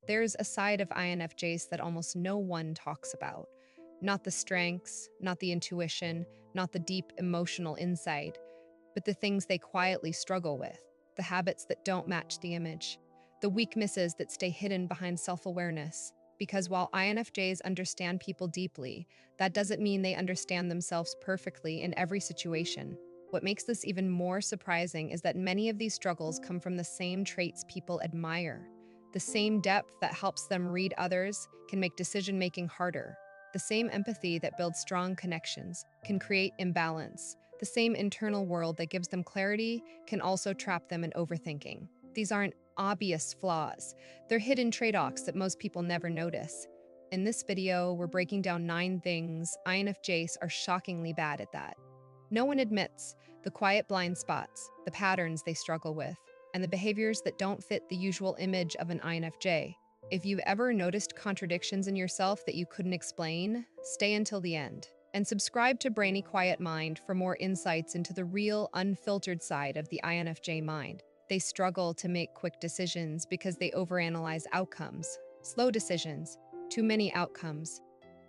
There's a side of INFJs that almost no one talks about. Not the strengths, not the intuition, not the deep emotional insight, but the things they quietly struggle with, the habits that don't match the image, the weaknesses that stay hidden behind self-awareness. Because while INFJs understand people deeply, that doesn't mean they understand themselves perfectly in every situation. What makes this even more surprising is that many of these struggles come from the same traits people admire. The same depth that helps them read others can make decision-making harder. The same empathy that builds strong connections can create imbalance. The same internal world that gives them clarity can also trap them in overthinking. These aren't obvious flaws. They're hidden trade-offs that most people never notice. In this video, we're breaking down 9 things INFJs are shockingly bad at that. No one admits the quiet blind spots, the patterns they struggle with, and the behaviors that don't fit the usual image of an INFJ. If you've ever noticed contradictions in yourself that you couldn't explain, stay until the end. And subscribe to Brainy Quiet Mind for more insights into the real, unfiltered side of the INFJ mind. They struggle to make quick decisions because they overanalyze outcomes. Slow decisions, too many outcomes.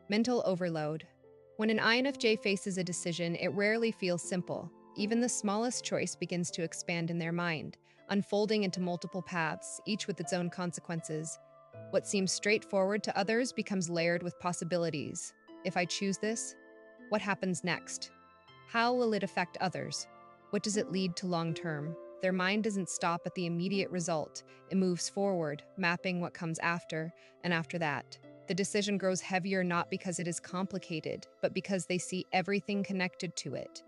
Mental overload. When an INFJ faces a decision, it rarely feels simple. Even the smallest choice begins to expand in their mind, unfolding into multiple paths, each with its own consequences. What seems straightforward to others becomes layered with possibilities. If I choose this, what happens next? How will it affect others? What does it lead to long term? Their mind doesn't stop at the immediate result. It moves forward, mapping what comes after and after that. The decision grows heavier not because it is complicated, but because they see everything connected to it.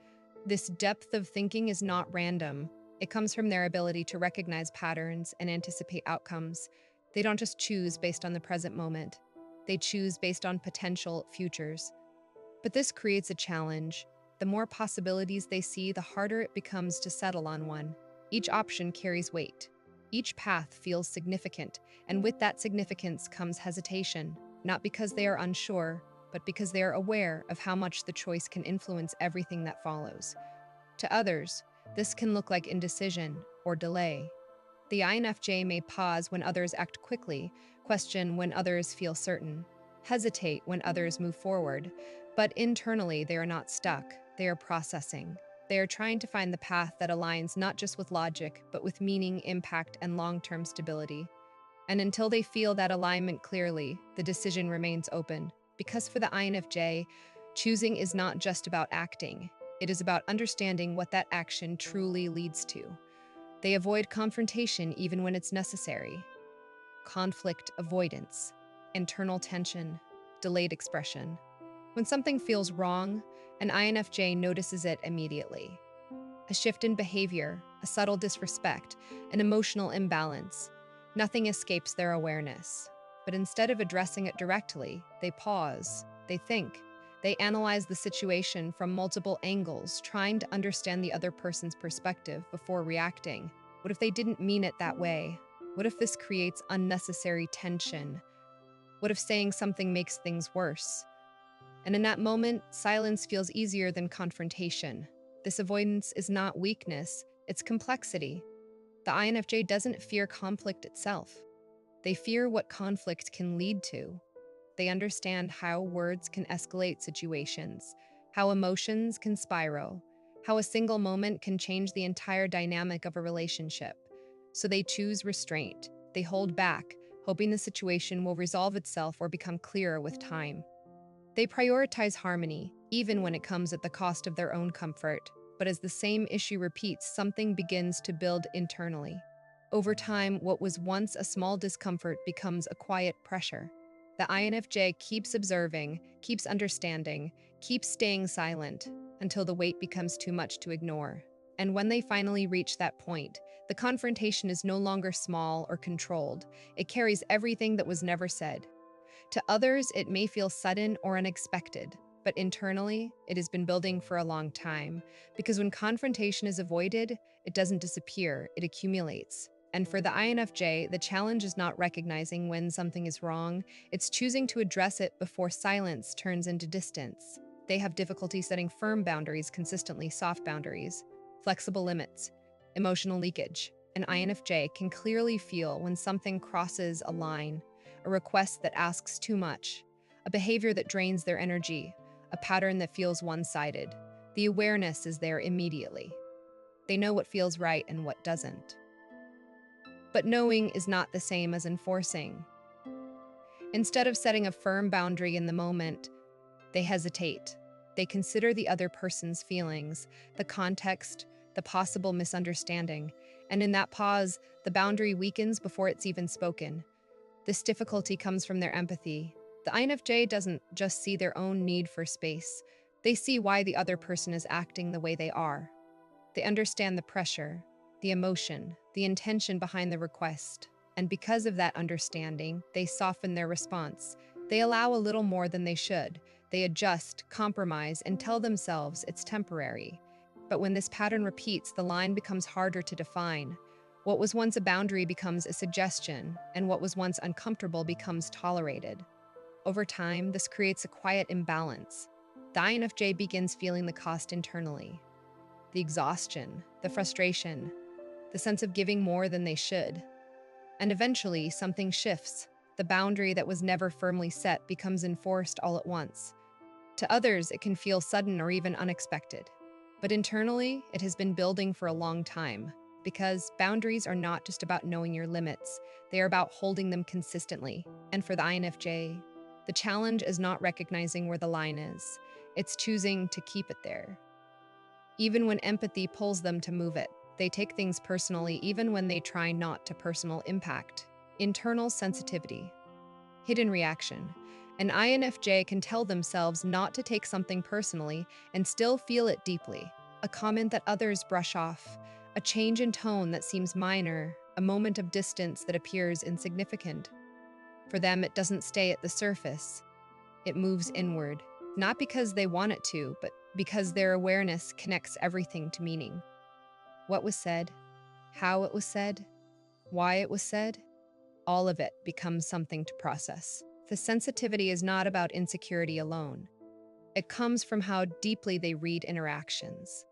This depth of thinking is not random. It comes from their ability to recognize patterns and anticipate outcomes. They don't just choose based on the present moment. They choose based on potential futures. But this creates a challenge. The more possibilities they see, the harder it becomes to settle on one. Each option carries weight. Each path feels significant, and with that significance comes hesitation, not because they are unsure, but because they are aware of how much the choice can influence everything that follows. To others, this can look like indecision or delay. The INFJ may pause when others act quickly, question when others feel certain, hesitate when others move forward, but internally they are not stuck, they are processing. They are trying to find the path that aligns not just with logic, but with meaning, impact, and long-term stability. And until they feel that alignment clearly, the decision remains open. Because for the INFJ, choosing is not just about acting. It is about understanding what that action truly leads to. They avoid confrontation even when it's necessary. Conflict avoidance, internal tension, delayed expression. When something feels wrong, an INFJ notices it immediately. A shift in behavior, a subtle disrespect, an emotional imbalance. Nothing escapes their awareness. But instead of addressing it directly, they pause, they think, they analyze the situation from multiple angles, trying to understand the other person's perspective before reacting. What if they didn't mean it that way? What if this creates unnecessary tension? What if saying something makes things worse? And in that moment, silence feels easier than confrontation. This avoidance is not weakness, it's complexity. The INFJ doesn't fear conflict itself. They fear what conflict can lead to. They understand how words can escalate situations, how emotions can spiral, how a single moment can change the entire dynamic of a relationship. So they choose restraint. They hold back, hoping the situation will resolve itself or become clearer with time. They prioritize harmony, even when it comes at the cost of their own comfort. But as the same issue repeats, something begins to build internally. Over time, what was once a small discomfort becomes a quiet pressure. The INFJ keeps observing, keeps understanding, keeps staying silent, until the weight becomes too much to ignore. And when they finally reach that point, the confrontation is no longer small or controlled. It carries everything that was never said. To others, it may feel sudden or unexpected, but internally, it has been building for a long time. Because when confrontation is avoided, it doesn't disappear, it accumulates. And for the INFJ, the challenge is not recognizing when something is wrong, it's choosing to address it before silence turns into distance. They have difficulty setting firm boundaries consistently, soft boundaries, flexible limits, emotional leakage. An INFJ can clearly feel when something crosses a line. a request that asks too much, a behavior that drains their energy, a pattern that feels one-sided. The awareness is there immediately. They know what feels right and what doesn't. But knowing is not the same as enforcing. Instead of setting a firm boundary in the moment, they hesitate. They consider the other person's feelings, the context, the possible misunderstanding, and in that pause, the boundary weakens before it's even spoken. This difficulty comes from their empathy. The INFJ doesn't just see their own need for space, they see why the other person is acting the way they are. They understand the pressure, the emotion, the intention behind the request, and because of that understanding, they soften their response. They allow a little more than they should. They adjust, compromise, and tell themselves it's temporary. But when this pattern repeats, the line becomes harder to define. What was once a boundary becomes a suggestion, and what was once uncomfortable becomes tolerated. Over time, this creates a quiet imbalance. The INFJ begins feeling the cost internally. The exhaustion, the frustration, the sense of giving more than they should. And eventually, something shifts. The boundary that was never firmly set becomes enforced all at once. To others, it can feel sudden or even unexpected. But internally, it has been building for a long time, because boundaries are not just about knowing your limits, they are about holding them consistently. And for the INFJ, the challenge is not recognizing where the line is, it's choosing to keep it there. Even when empathy pulls them to move it, they take things personally even when they try not to. Personal impact. Internal sensitivity. Hidden reaction. An INFJ can tell themselves not to take something personally and still feel it deeply. A comment that others brush off, a change in tone that seems minor, a moment of distance that appears insignificant. For them, it doesn't stay at the surface. It moves inward, not because they want it to, but because their awareness connects everything to meaning. What was said, how it was said, why it was said, all of it becomes something to process. The sensitivity is not about insecurity alone. It comes from how deeply they read interactions.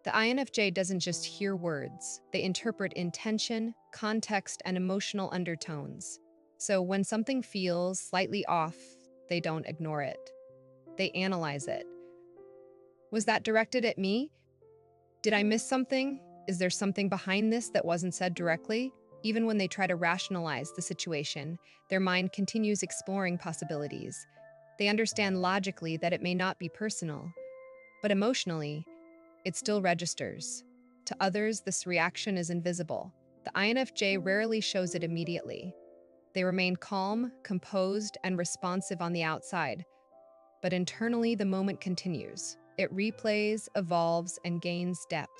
The INFJ doesn't just hear words, they interpret intention, context, and emotional undertones. So when something feels slightly off, they don't ignore it. They analyze it. Was that directed at me? Did I miss something? Is there something behind this that wasn't said directly? Even when they try to rationalize the situation, their mind continues exploring possibilities. They understand logically that it may not be personal, but emotionally, it still registers. To others, this reaction is invisible. The INFJ rarely shows it immediately. They remain calm, composed, and responsive on the outside, but internally the moment continues. It replays, evolves, and gains depth.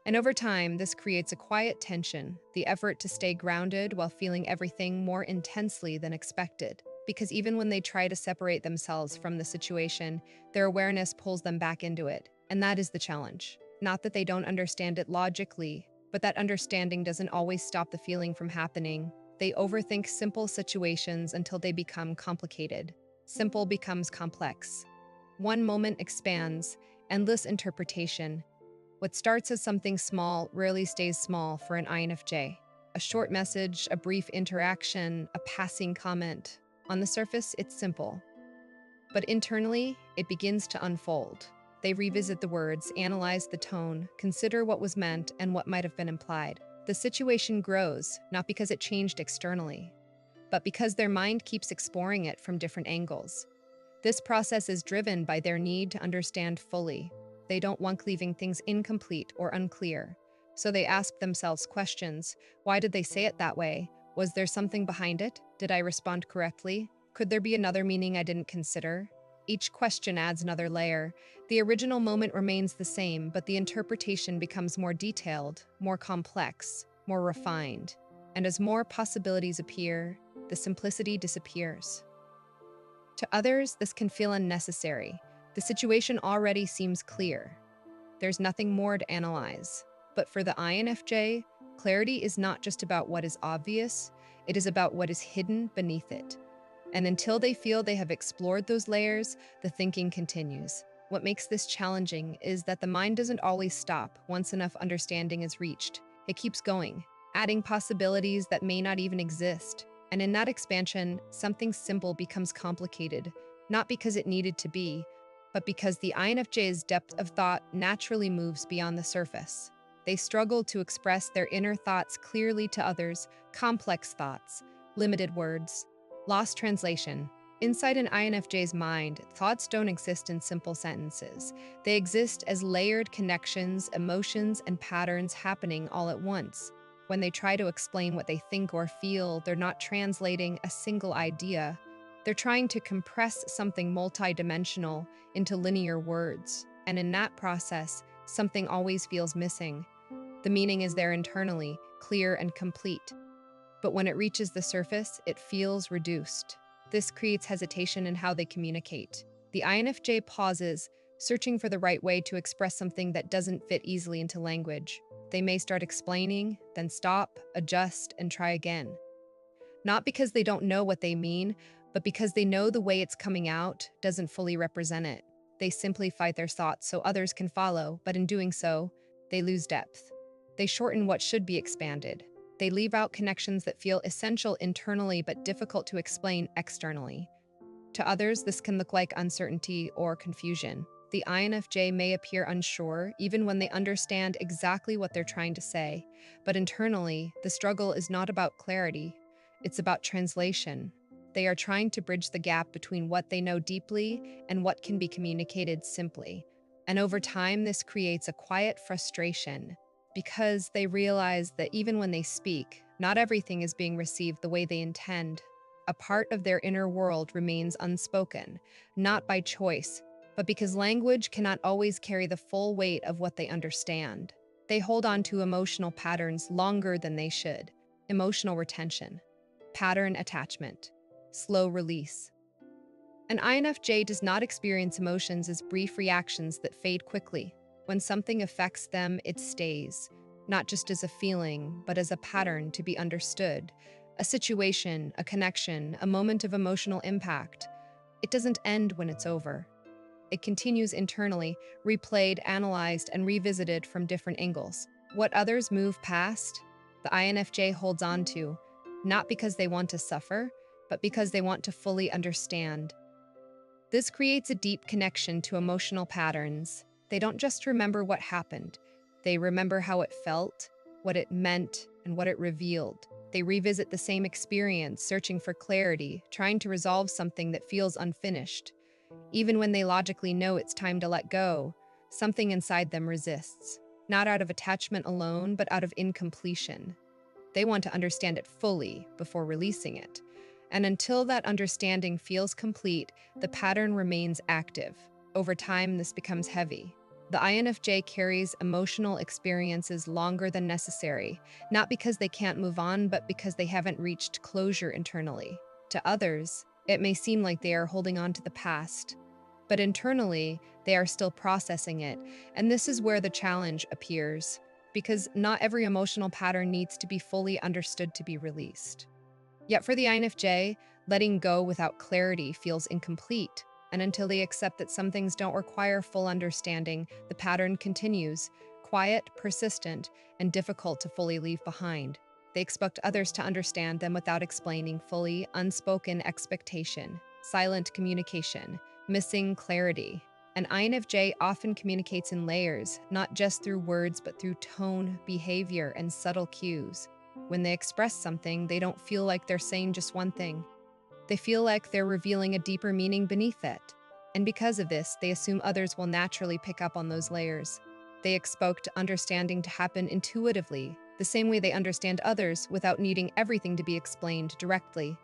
And over time, this creates a quiet tension, the effort to stay grounded while feeling everything more intensely than expected. Because even when they try to separate themselves from the situation, their awareness pulls them back into it. And that is the challenge. Not that they don't understand it logically, but that understanding doesn't always stop the feeling from happening. They overthink simple situations until they become complicated. Simple becomes complex. One moment expands, endless interpretation. What starts as something small rarely stays small for an INFJ. A short message, a brief interaction, a passing comment. On the surface, it's simple. But internally, it begins to unfold. They revisit the words, analyze the tone, consider what was meant and what might have been implied. The situation grows, not because it changed externally, but because their mind keeps exploring it from different angles. This process is driven by their need to understand fully. They don't want leaving things incomplete or unclear. So they ask themselves questions. Why did they say it that way? Was there something behind it? Did I respond correctly? Could there be another meaning I didn't consider? Each question adds another layer. The original moment remains the same, but the interpretation becomes more detailed, more complex, more refined. And as more possibilities appear, the simplicity disappears. To others, this can feel unnecessary. The situation already seems clear. There's nothing more to analyze. But for the INFJ, clarity is not just about what is obvious, it is about what is hidden beneath it. And until they feel they have explored those layers, the thinking continues. What makes this challenging is that the mind doesn't always stop once enough understanding is reached. It keeps going, adding possibilities that may not even exist. And in that expansion, something simple becomes complicated, not because it needed to be, but because the INFJ's depth of thought naturally moves beyond the surface. They struggle to express their inner thoughts clearly to others, complex thoughts, limited words, lost translation. Inside an INFJ's mind, thoughts don't exist in simple sentences. They exist as layered connections, emotions, and patterns happening all at once. When they try to explain what they think or feel, they're not translating a single idea. They're trying to compress something multidimensional into linear words. And in that process, something always feels missing. The meaning is there internally, clear and complete. But when it reaches the surface, it feels reduced. This creates hesitation in how they communicate. The INFJ pauses, searching for the right way to express something that doesn't fit easily into language. They may start explaining, then stop, adjust, and try again. Not because they don't know what they mean, but because they know the way it's coming out doesn't fully represent it. They simplify their thoughts so others can follow, but in doing so, they lose depth. They shorten what should be expanded. They leave out connections that feel essential internally but difficult to explain externally. To others, this can look like uncertainty or confusion. The INFJ may appear unsure even when they understand exactly what they're trying to say, but internally, the struggle is not about clarity, it's about translation. They are trying to bridge the gap between what they know deeply and what can be communicated simply. And over time, this creates a quiet frustration because they realize that even when they speak, not everything is being received the way they intend. A part of their inner world remains unspoken, not by choice, but because language cannot always carry the full weight of what they understand. They hold on to emotional patterns longer than they should. Emotional retention, pattern attachment, slow release. An INFJ does not experience emotions as brief reactions that fade quickly. When something affects them, it stays, not just as a feeling, but as a pattern to be understood. A situation, a connection, a moment of emotional impact. It doesn't end when it's over. It continues internally, replayed, analyzed, and revisited from different angles. What others move past, the INFJ holds on to, not because they want to suffer, but because they want to fully understand. This creates a deep connection to emotional patterns. They don't just remember what happened, they remember how it felt, what it meant, and what it revealed. They revisit the same experience, searching for clarity, trying to resolve something that feels unfinished. Even when they logically know it's time to let go, something inside them resists, not out of attachment alone, but out of incompletion. They want to understand it fully before releasing it. And until that understanding feels complete, the pattern remains active. Over time, this becomes heavy. The INFJ carries emotional experiences longer than necessary, not because they can't move on, but because they haven't reached closure internally. To others, it may seem like they are holding on to the past, but internally, they are still processing it, and this is where the challenge appears, because not every emotional pattern needs to be fully understood to be released. Yet for the INFJ, letting go without clarity feels incomplete, and until they accept that some things don't require full understanding, the pattern continues, quiet, persistent, and difficult to fully leave behind. They expect others to understand them without explaining fully, unspoken expectation, silent communication, missing clarity. An INFJ often communicates in layers, not just through words but through tone, behavior, and subtle cues. When they express something, they don't feel like they're saying just one thing. They feel like they're revealing a deeper meaning beneath it. And because of this, they assume others will naturally pick up on those layers. They expect understanding to happen intuitively, the same way they understand others without needing everything to be explained directly.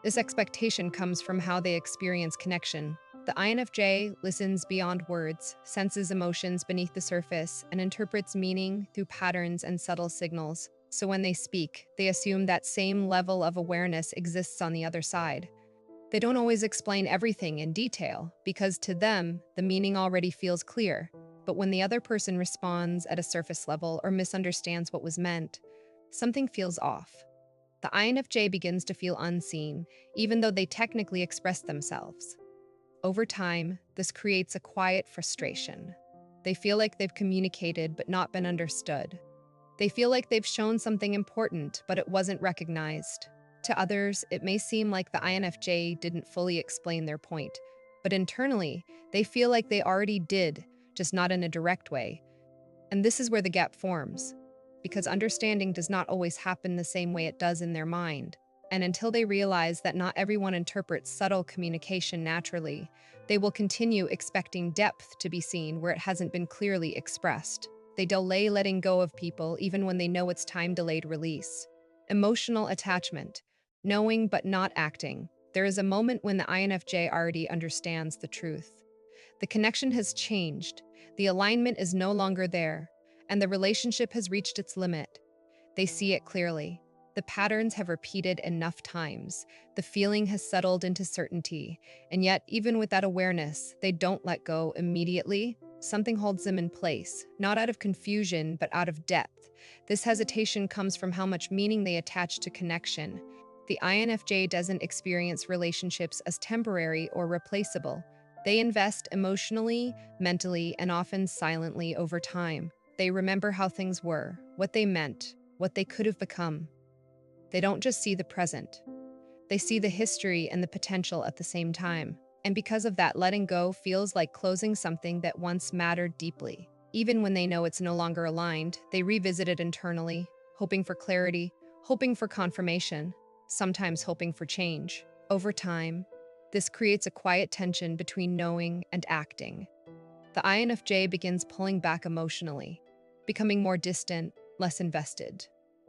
This expectation comes from how they experience connection. The INFJ listens beyond words, senses emotions beneath the surface, and interprets meaning through patterns and subtle signals. So when they speak, they assume that same level of awareness exists on the other side. They don't always explain everything in detail, because to them, the meaning already feels clear. But when the other person responds at a surface level or misunderstands what was meant, something feels off. The INFJ begins to feel unseen, even though they technically express themselves. Over time, this creates a quiet frustration. They feel like they've communicated but not been understood. They feel like they've shown something important, but it wasn't recognized. To others, it may seem like the INFJ didn't fully explain their point, but internally, they feel like they already did, just not in a direct way. And this is where the gap forms, because understanding does not always happen the same way it does in their mind. And until they realize that not everyone interprets subtle communication naturally, they will continue expecting depth to be seen where it hasn't been clearly expressed. They delay letting go of people even when they know it's time delayed release. Emotional attachment, knowing but not acting. There is a moment when the INFJ already understands the truth. The connection has changed, the alignment is no longer there, and the relationship has reached its limit. They see it clearly. The patterns have repeated enough times. The feeling has settled into certainty. And yet, even with that awareness, they don't let go immediately. Something holds them in place, not out of confusion, but out of depth. This hesitation comes from how much meaning they attach to connection. The INFJ doesn't experience relationships as temporary or replaceable. They invest emotionally, mentally, and often silently over time. They remember how things were, what they meant, what they could have become. They don't just see the present. They see the history and the potential at the same time. And because of that, letting go feels like closing something that once mattered deeply. Even when they know it's no longer aligned, they revisit it internally, hoping for clarity, hoping for confirmation, sometimes hoping for change. Over time, this creates a quiet tension between knowing and acting. The INFJ begins pulling back emotionally, becoming more distant, less invested,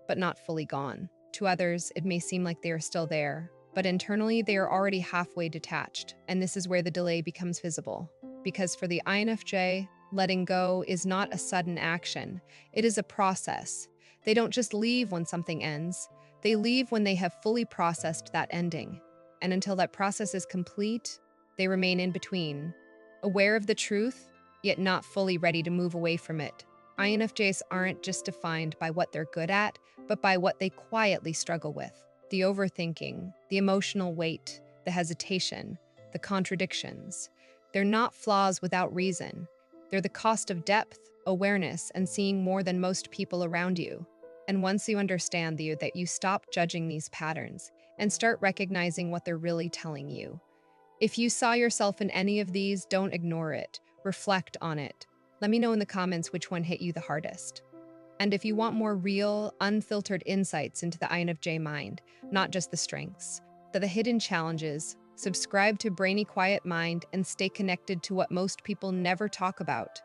but not fully gone. To others, it may seem like they are still there, but internally they are already halfway detached, and this is where the delay becomes visible. Because for the INFJ, letting go is not a sudden action, it is a process. They don't just leave when something ends, they leave when they have fully processed that ending. And until that process is complete, they remain in between, aware of the truth, yet not fully ready to move away from it. INFJs aren't just defined by what they're good at, but by what they quietly struggle with. The overthinking, the emotional weight, the hesitation, the contradictions. They're not flaws without reason. They're the cost of depth, awareness, and seeing more than most people around you. And once you understand that you stop judging these patterns and start recognizing what they're really telling you. If you saw yourself in any of these, don't ignore it. Reflect on it. Let me know in the comments which one hit you the hardest. And if you want more real, unfiltered insights into the INFJ mind, not just the strengths, but the hidden challenges, subscribe to Brainy Quiet Mind and stay connected to what most people never talk about.